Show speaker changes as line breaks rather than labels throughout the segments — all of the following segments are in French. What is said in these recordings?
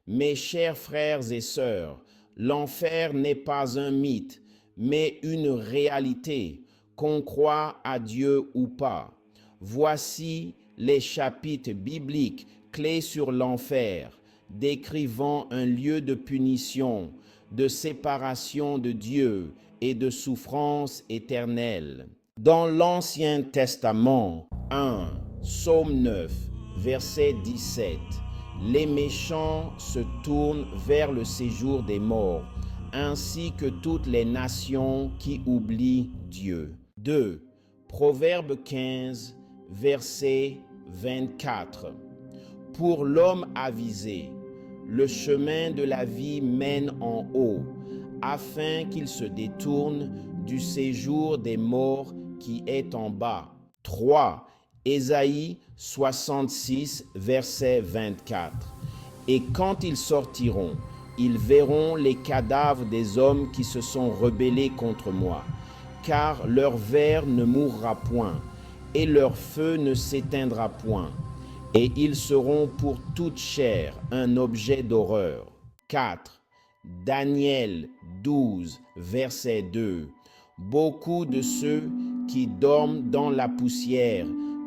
Mes chers frères et sœurs, l'enfer n'est pas un mythe, mais une réalité, qu'on croit à Dieu ou pas. Voici les chapitres bibliques clés sur l'enfer, décrivant un lieu de punition, de séparation de Dieu et de souffrance éternelle. Dans l'Ancien Testament, 1 Psaume 9, verset 17, les méchants se tournent vers le séjour des morts, ainsi que toutes les nations qui oublient Dieu. 2 Proverbe 15, verset 24. Pour l'homme avisé, le chemin de la vie mène en haut, afin qu'il se détourne du séjour des morts qui est en bas. 3 Ésaïe 66, verset 24. Et quand ils sortiront, ils verront les cadavres des hommes qui se sont rebellés contre moi, car leur ver ne mourra point, et leur feu ne s'éteindra point, et ils seront pour toute chair un objet d'horreur. 4 Daniel 12, verset 2. Beaucoup de ceux qui dorment dans la poussière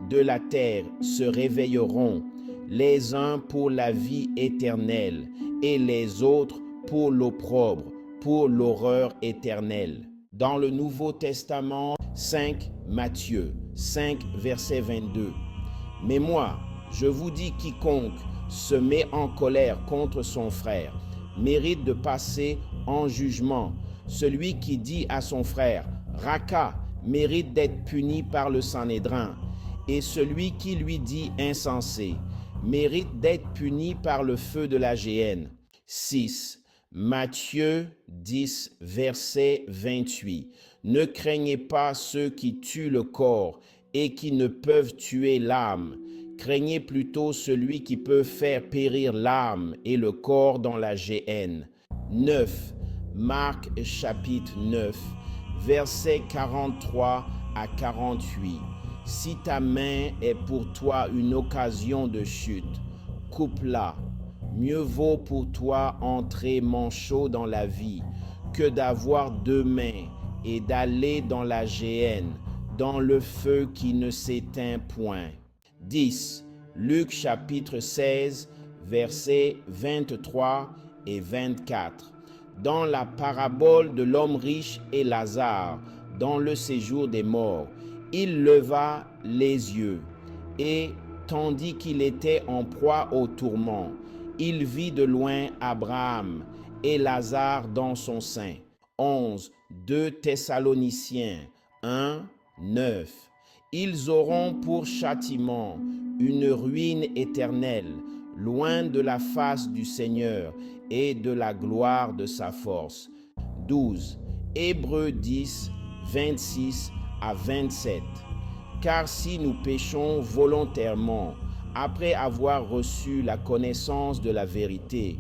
de la terre se réveilleront, les uns pour la vie éternelle et les autres pour l'opprobre, pour l'horreur éternelle. Dans le Nouveau Testament, 5 Matthieu 5, verset 22. Mais moi, je vous dis, quiconque se met en colère contre son frère mérite de passer en jugement. Celui qui dit à son frère « Raka » mérite d'être puni par le Sanhédrin, et celui qui lui dit « insensé » mérite d'être puni par le feu de la géhenne. 6 Matthieu 10, verset 28. Ne craignez pas ceux qui tuent le corps et qui ne peuvent tuer l'âme. Craignez plutôt celui qui peut faire périr l'âme et le corps dans la géhenne. 9 Marc chapitre 9, versets 43 à 48. Si ta main est pour toi une occasion de chute, coupe-la. Mieux vaut pour toi entrer manchot dans la vie que d'avoir deux mains et d'aller dans la géhenne, dans le feu qui ne s'éteint point. 10. Luc chapitre 16, versets 23 et 24. Dans la parabole de l'homme riche et Lazare, dans le séjour des morts, il leva les yeux et, tandis qu'il était en proie au tourment, il vit de loin Abraham et Lazare dans son sein. 11. 2 Thessaloniciens 1, 9. Ils auront pour châtiment une ruine éternelle, loin de la face du Seigneur et de la gloire de sa force. 12. Hébreux 10, 26 à 27. Car si nous péchons volontairement, après avoir reçu la connaissance de la vérité,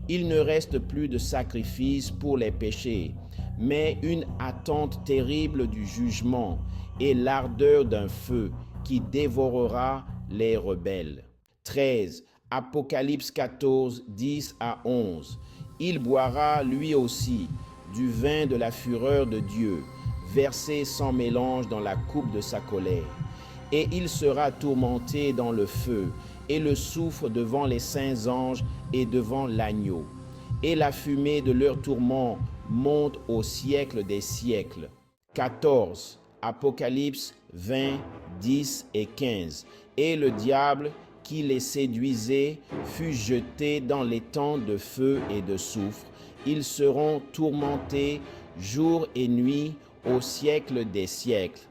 il ne reste plus de sacrifice pour les péchés, mais une attente terrible du jugement et l'ardeur d'un feu qui dévorera les rebelles. 13. Apocalypse 14, 10 à 11. Il boira lui aussi du vin de la fureur de Dieu, versé sans mélange dans la coupe de sa colère. Et il sera tourmenté dans le feu et le soufre devant les saints anges et devant l'agneau. Et la fumée de leur tourment monte au siècle des siècles. 14. Apocalypse 20, 10 et 15. Et le diable qui les séduisait fut jeté dans les temps de feu et de soufre. Ils seront tourmentés jour et nuit au siècle des siècles.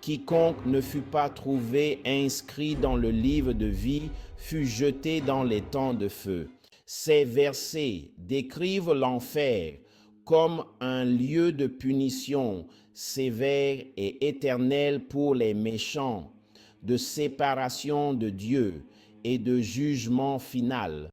Quiconque ne fut pas trouvé inscrit dans le livre de vie fut jeté dans les temps de feu. Ces versets décrivent l'enfer comme un lieu de punition sévère et éternelle pour les méchants, de séparation de Dieu et de jugement final.